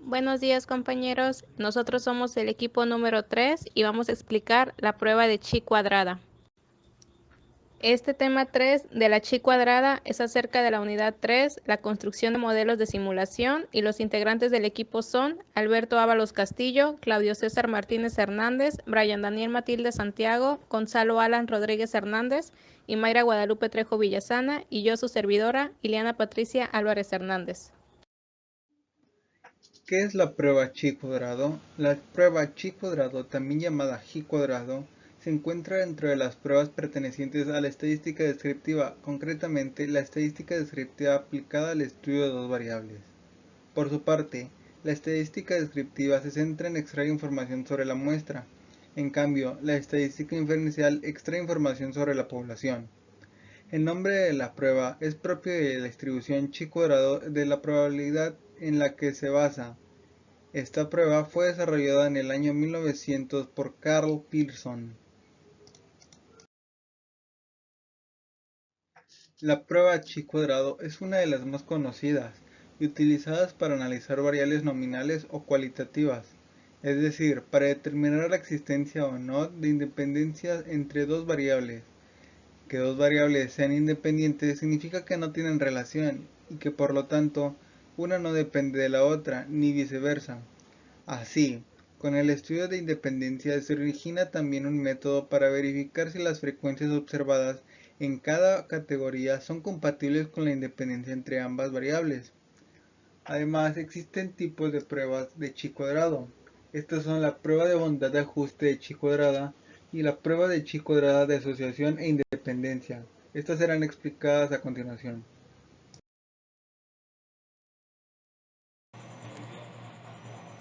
Buenos días, compañeros. Nosotros somos el equipo número 3 y vamos a explicar la prueba de chi cuadrada. Este tema 3 de la chi cuadrada es acerca de la unidad 3, la construcción de modelos de simulación, y los integrantes del equipo son Alberto Ábalos Castillo, Claudio César Martínez Hernández, Brian Daniel Matilde Santiago, Gonzalo Alan Rodríguez Hernández y Mayra Guadalupe Trejo Villasana, y yo, su servidora, Ileana Patricia Álvarez Hernández. ¿Qué es la prueba chi cuadrado? La prueba chi cuadrado, también llamada chi cuadrado, se encuentra dentro de las pruebas pertenecientes a la estadística descriptiva, concretamente la estadística descriptiva aplicada al estudio de dos variables. Por su parte, la estadística descriptiva se centra en extraer información sobre la muestra. En cambio, la estadística inferencial extrae información sobre la población. El nombre de la prueba es propio de la distribución chi cuadrado de la probabilidad en la que se basa. Esta prueba fue desarrollada en el año 1900 por Carl Pearson. La prueba chi cuadrado es una de las más conocidas y utilizadas para analizar variables nominales o cualitativas, es decir, para determinar la existencia o no de independencia entre dos variables. Que dos variables sean independientes significa que no tienen relación y que por lo tanto una no depende de la otra, ni viceversa. Así, con el estudio de independencia se origina también un método para verificar si las frecuencias observadas en cada categoría son compatibles con la independencia entre ambas variables. Además, existen tipos de pruebas de chi cuadrado. Estas son la prueba de bondad de ajuste de chi cuadrada y la prueba de chi cuadrada de asociación e independencia. Estas serán explicadas a continuación.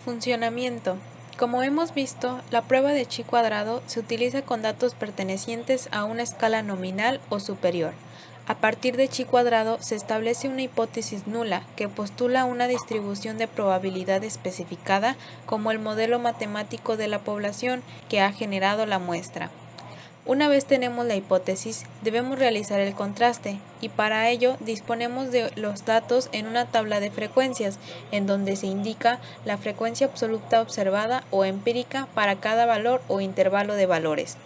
Funcionamiento. Como hemos visto, la prueba de chi cuadrado se utiliza con datos pertenecientes a una escala nominal o superior. A partir de chi cuadrado se establece una hipótesis nula que postula una distribución de probabilidad especificada como el modelo matemático de la población que ha generado la muestra. Una vez tenemos la hipótesis, debemos realizar el contraste, y para ello disponemos de los datos en una tabla de frecuencias, en donde se indica la frecuencia absoluta observada o empírica para cada valor o intervalo de valores.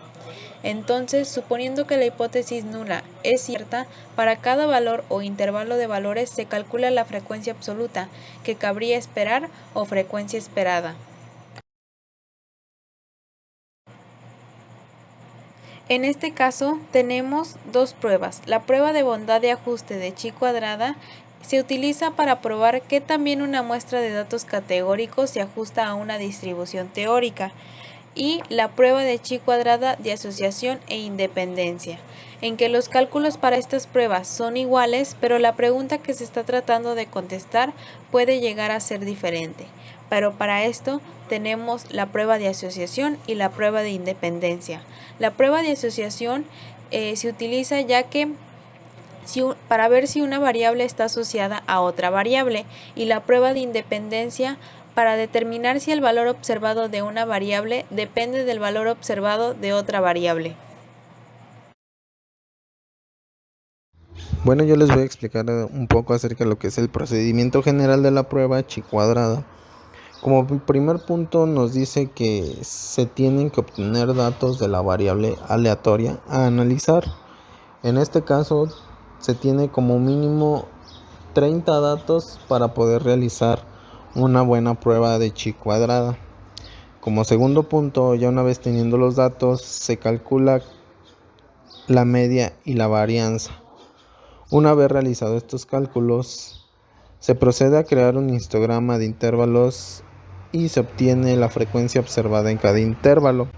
Entonces, suponiendo que la hipótesis nula es cierta, para cada valor o intervalo de valores se calcula la frecuencia absoluta que cabría esperar o frecuencia esperada. En este caso tenemos dos pruebas. La prueba de bondad de ajuste de chi cuadrada se utiliza para probar que también una muestra de datos categóricos se ajusta a una distribución teórica, y la prueba de chi cuadrada de asociación e independencia, en que los cálculos para estas pruebas son iguales, pero la pregunta que se está tratando de contestar puede llegar a ser diferente. Pero para esto tenemos la prueba de asociación y la prueba de independencia. La prueba de asociación se utiliza ya que para ver si una variable está asociada a otra variable, y la prueba de independencia para determinar si el valor observado de una variable depende del valor observado de otra variable. Bueno, yo les voy a explicar un poco acerca de lo que es el procedimiento general de la prueba chi cuadrada. Como primer punto nos dice que se tienen que obtener datos de la variable aleatoria a analizar. En este caso se tiene como mínimo 30 datos para poder realizar una buena prueba de chi cuadrada. Como segundo punto, ya una vez teniendo los datos, se calcula la media y la varianza. Una vez realizados estos cálculos, se procede a crear un histograma de intervalos y se obtiene la frecuencia observada en cada intervalo.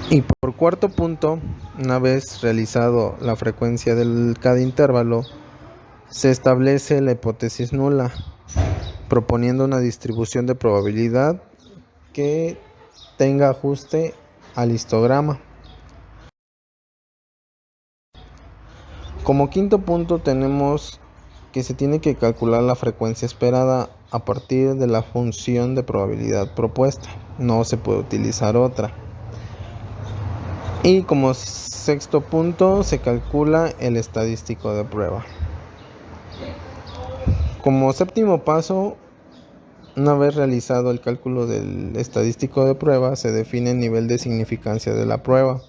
Y por cuarto punto, una vez realizado la frecuencia de cada intervalo, se establece la hipótesis nula, proponiendo una distribución de probabilidad que tenga ajuste al histograma. Como quinto punto tenemos que se tiene que calcular la frecuencia esperada a partir de la función de probabilidad propuesta. No se puede utilizar otra. Y como sexto punto se calcula el estadístico de prueba. Como séptimo paso Una vez realizado el cálculo del estadístico de prueba, se define el nivel de significancia de la prueba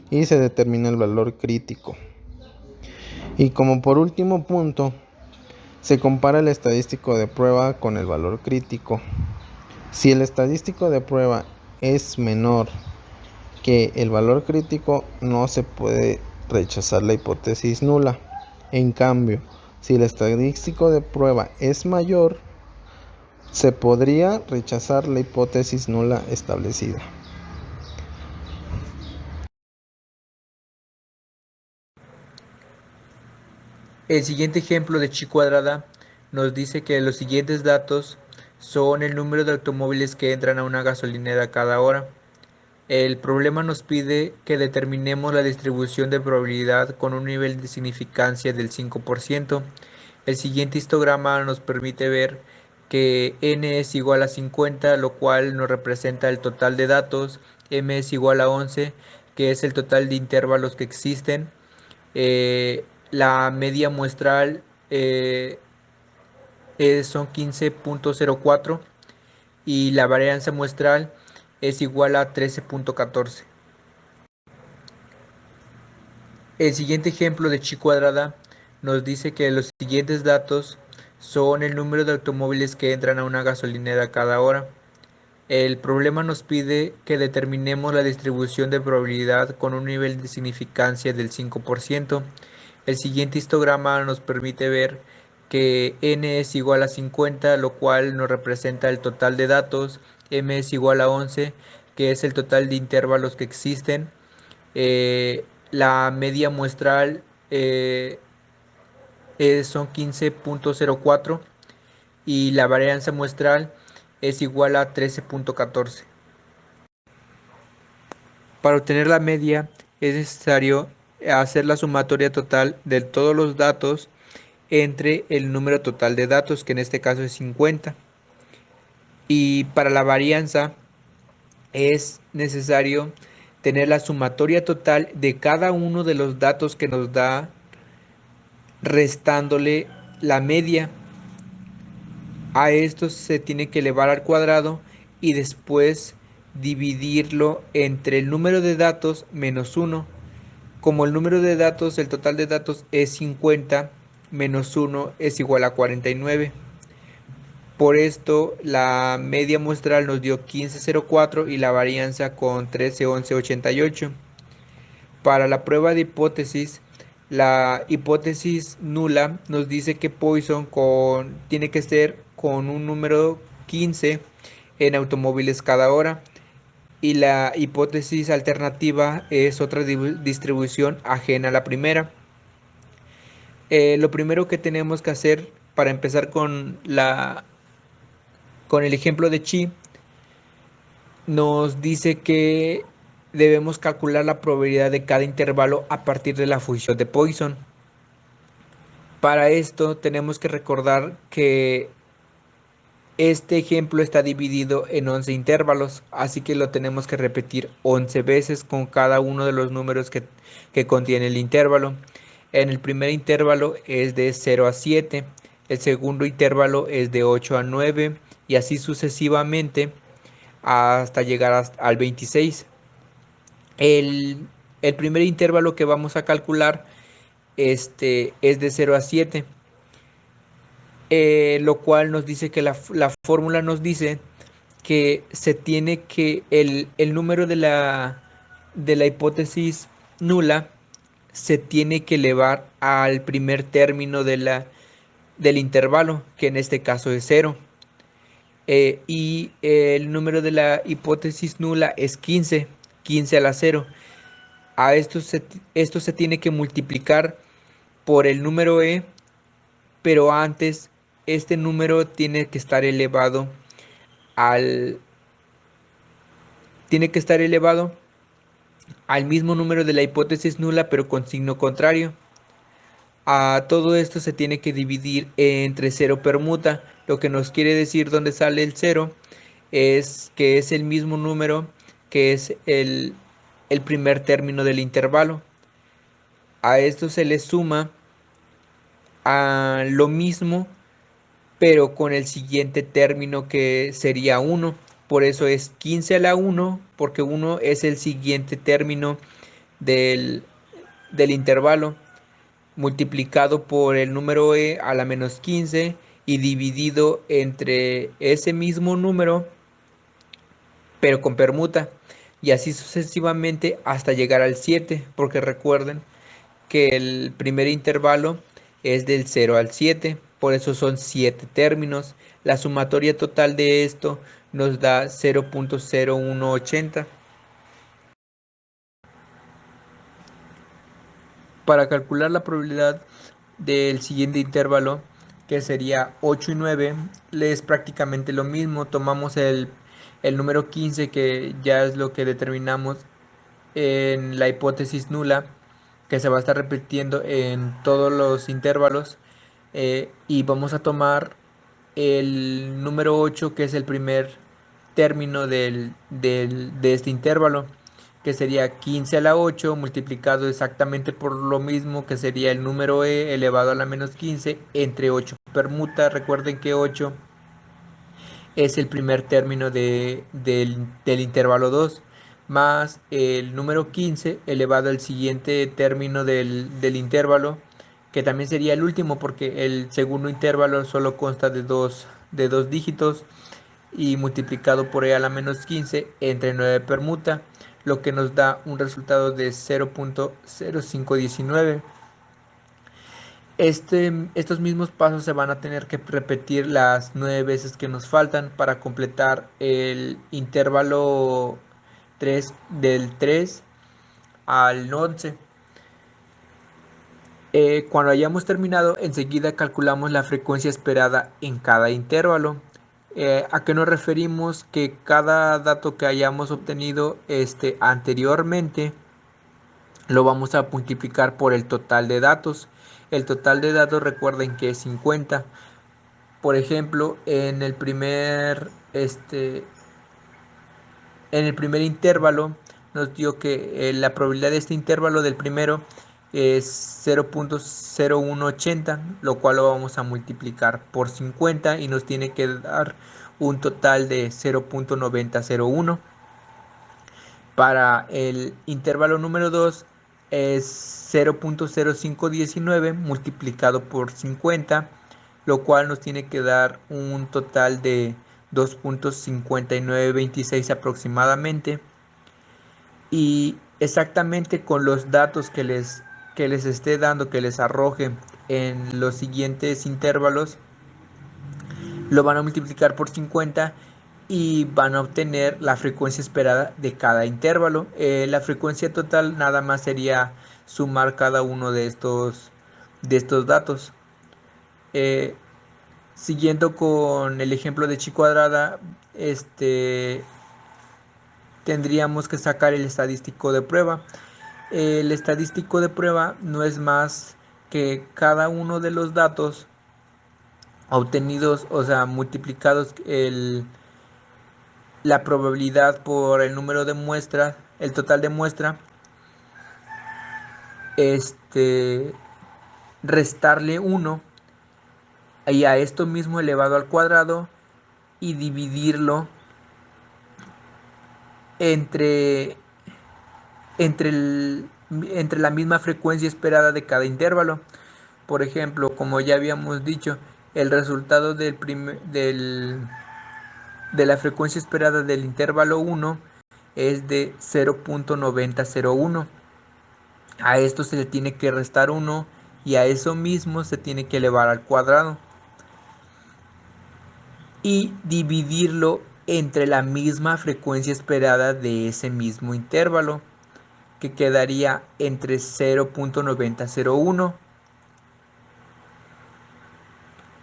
y se determina el valor crítico. Y como por último punto, se compara el estadístico de prueba con el valor crítico. Si el estadístico de prueba es menor que el valor crítico, no se puede rechazar la hipótesis nula. En cambio, si el estadístico de prueba es mayor, se podría rechazar la hipótesis nula establecida. El siguiente ejemplo de chi cuadrada nos dice que los siguientes datos son el número de automóviles que entran a una gasolinera cada hora. El problema nos pide que determinemos la distribución de probabilidad con un nivel de significancia del 5%. El siguiente histograma nos permite ver que n es igual a 50, lo cual nos representa el total de datos, m es igual a 11, que es el total de intervalos que existen. La media muestral son 15.04 y la varianza muestral es igual a 13.14. El siguiente ejemplo de chi cuadrada nos dice que los siguientes datos son el número de automóviles que entran a una gasolinera cada hora. El problema nos pide que determinemos la distribución de probabilidad con un nivel de significancia del 5%. El siguiente histograma nos permite ver que n es igual a 50, lo cual nos representa el total de datos, m es igual a 11, que es el total de intervalos que existen. La media muestral son 15.04 y la varianza muestral es igual a 13.14. Para obtener la media es necesario hacer la sumatoria total de todos los datos entre el número total de datos, que en este caso es 50. Y para la varianza es necesario tener la sumatoria total de cada uno de los datos que nos da, restándole la media. A esto se tiene que elevar al cuadrado y después dividirlo entre el número de datos menos 1. Como el número de datos, el total de datos es 50, menos 1 es igual a 49. Por esto la media muestral nos dio 15.04 y la varianza con 13.11.88. Para la prueba de hipótesis, la hipótesis nula nos dice que Poisson tiene que ser con un número 15 en automóviles cada hora, y la hipótesis alternativa es otra distribución ajena a la primera. Lo primero que tenemos que hacer para empezar con el ejemplo de chi, nos dice que debemos calcular la probabilidad de cada intervalo a partir de la función de Poisson. Para esto tenemos que recordar que este ejemplo está dividido en 11 intervalos, así que lo tenemos que repetir 11 veces con cada uno de los números que contiene el intervalo. En el primer intervalo es de 0 a 7, el segundo intervalo es de 8 a 9 y así sucesivamente hasta llegar al 26. El primer intervalo que vamos a calcular es de 0 a 7. Lo cual nos dice que la fórmula nos dice que se tiene que el número de la hipótesis nula se tiene que elevar al primer término del intervalo, que en este caso es 0. Y el número de la hipótesis nula es 15 a la 0. A esto se tiene que multiplicar por el número e, pero antes este número tiene que estar elevado al mismo número de la hipótesis nula, pero con signo contrario. A todo esto se tiene que dividir entre 0 permuta, lo que nos quiere decir dónde sale el 0 es que es el mismo número que es el primer término del intervalo. A esto se le suma a lo mismo pero con el siguiente término que sería 1. Por eso es 15 a la 1, porque 1 es el siguiente término del intervalo, multiplicado por el número e a la menos 15 y dividido entre ese mismo número, pero con permuta, y así sucesivamente hasta llegar al 7, porque recuerden que el primer intervalo es del 0 al 7, por eso son 7 términos. La sumatoria total de esto nos da 0.0180. Para calcular la probabilidad del siguiente intervalo, que sería 8 y 9, es prácticamente lo mismo. Tomamos el número 15, que ya es lo que determinamos en la hipótesis nula, que se va a estar repitiendo en todos los intervalos, y vamos a tomar el número 8, que es el primer término de este intervalo, que sería 15 a la 8 multiplicado exactamente por lo mismo, que sería el número e elevado a la menos 15 entre 8 permuta. Recuerden que 8 es el primer término del intervalo 2, más el número 15 elevado al siguiente término del intervalo, que también sería el último, porque el segundo intervalo solo consta de dos dígitos, y multiplicado por e a la menos 15 entre 9 permuta, lo que nos da un resultado de 0.0519. Estos mismos pasos se van a tener que repetir las 9 veces que nos faltan para completar el intervalo 3, del 3 al 11. Cuando hayamos terminado, enseguida calculamos la frecuencia esperada en cada intervalo. ¿A qué nos referimos? Que cada dato que hayamos obtenido anteriormente lo vamos a multiplicar por el total de datos. El total de datos, recuerden que es 50. Por ejemplo, en el primer intervalo nos dio que la probabilidad de este intervalo del primero es 0.0180, lo cual lo vamos a multiplicar por 50 y nos tiene que dar un total de 0.9001. Para el intervalo número 2 es 0.0519 multiplicado por 50, lo cual nos tiene que dar un total de 2.5926 aproximadamente. Y exactamente con los datos que les esté dando, que les arroje en los siguientes intervalos, lo van a multiplicar por 50 y van a obtener la frecuencia esperada de cada intervalo. La frecuencia total nada más sería sumar cada uno de estos datos. Siguiendo con el ejemplo de chi cuadrada, tendríamos que sacar el estadístico de prueba. El estadístico de prueba no es más que cada uno de los datos obtenidos, o sea, multiplicados la probabilidad por el número de muestras, el total de muestra, restarle 1 y a esto mismo elevado al cuadrado y dividirlo entre la misma frecuencia esperada de cada intervalo. Por ejemplo, como ya habíamos dicho, el resultado de la frecuencia esperada del intervalo 1 es de 0.9001. A esto se le tiene que restar 1 y a eso mismo se tiene que elevar al cuadrado y dividirlo entre la misma frecuencia esperada de ese mismo intervalo, que quedaría entre 0.9001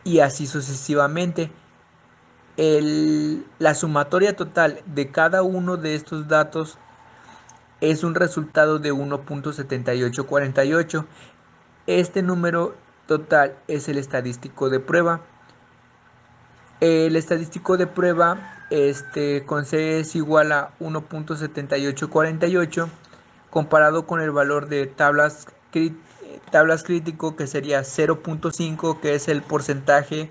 y así sucesivamente. La sumatoria total de cada uno de estos datos es un resultado de 1.7848. Este número total es el estadístico de prueba. El estadístico de prueba con C es igual a 1.7848 comparado con el valor de tablas crítico, que sería 0.5, que es el porcentaje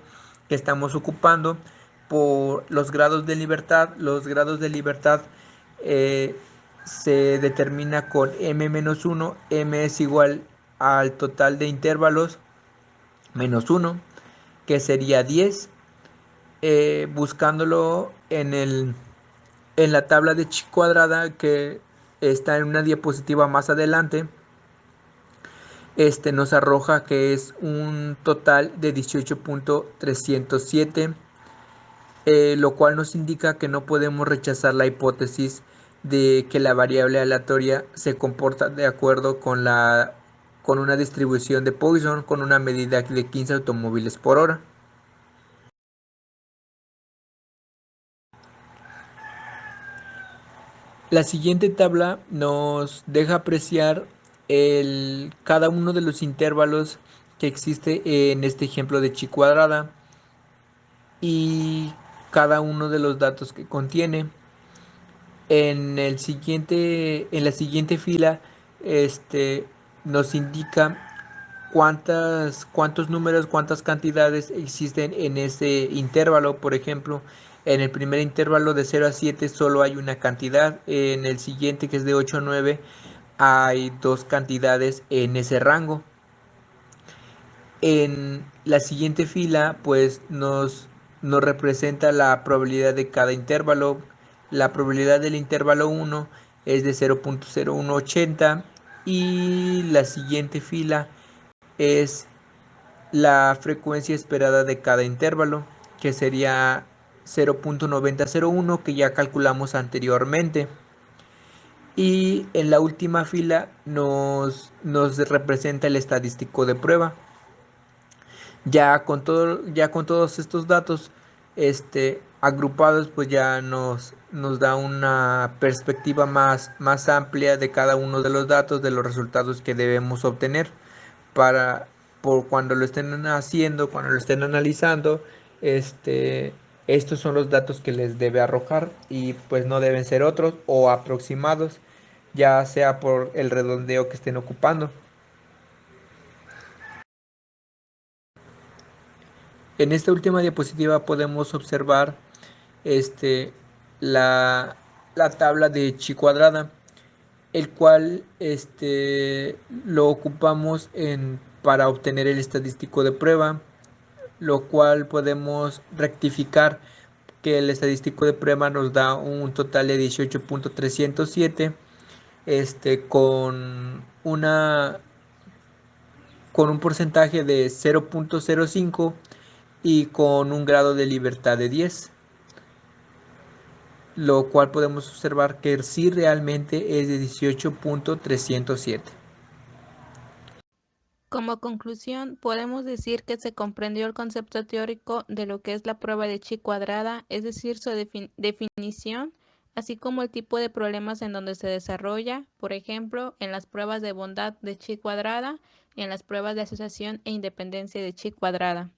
que estamos ocupando por los grados de libertad. Los grados de libertad se determina con m-1. M es igual al total de intervalos menos 1, que sería 10. Buscándolo en la tabla de chi cuadrada que está en una diapositiva más adelante, nos arroja que es un total de 18.307, lo cual nos indica que no podemos rechazar la hipótesis de que la variable aleatoria se comporta de acuerdo con una distribución de Poisson con una medida de 15 automóviles por hora. La siguiente tabla nos deja apreciar cada uno de los intervalos que existe en este ejemplo de chi cuadrada y cada uno de los datos que contiene. En la siguiente fila, nos indica cuántos números, cuántas cantidades existen en ese intervalo. Por ejemplo, en el primer intervalo de 0 a 7 solo hay una cantidad. En el siguiente, que es de 8 a 9, hay dos cantidades en ese rango. En la siguiente fila, pues nos representa la probabilidad de cada intervalo. La probabilidad del intervalo 1 es de 0.0180 y la siguiente fila es la frecuencia esperada de cada intervalo, que sería 0.9001, que ya calculamos anteriormente. Y en la última fila nos representa el estadístico de prueba. Ya con todos estos datos agrupados, pues ya nos da una perspectiva más amplia de cada uno de los datos, de los resultados que debemos obtener por cuando lo estén haciendo, cuando lo estén analizando. Estos son los datos que les debe arrojar y pues no deben ser otros o aproximados, ya sea por el redondeo que estén ocupando. En esta última diapositiva podemos observar la tabla de chi cuadrada, el cual lo ocupamos para obtener el estadístico de prueba, lo cual podemos rectificar que el estadístico de prueba nos da un total de 18.307, con un porcentaje de 0.05 y con un grado de libertad de 10, lo cual podemos observar que sí realmente es de 18.307. Como conclusión, podemos decir que se comprendió el concepto teórico de lo que es la prueba de chi cuadrada, es decir, su definición, así como el tipo de problemas en donde se desarrolla, por ejemplo, en las pruebas de bondad de chi cuadrada y en las pruebas de asociación e independencia de chi cuadrada.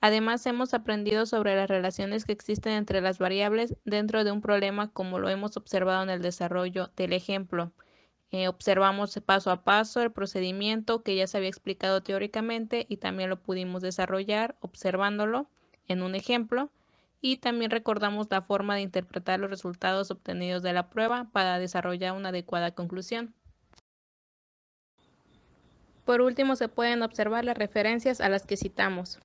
Además, hemos aprendido sobre las relaciones que existen entre las variables dentro de un problema, como lo hemos observado en el desarrollo del ejemplo. Observamos paso a paso el procedimiento que ya se había explicado teóricamente y también lo pudimos desarrollar observándolo en un ejemplo, y también recordamos la forma de interpretar los resultados obtenidos de la prueba para desarrollar una adecuada conclusión. Por último, se pueden observar las referencias a las que citamos.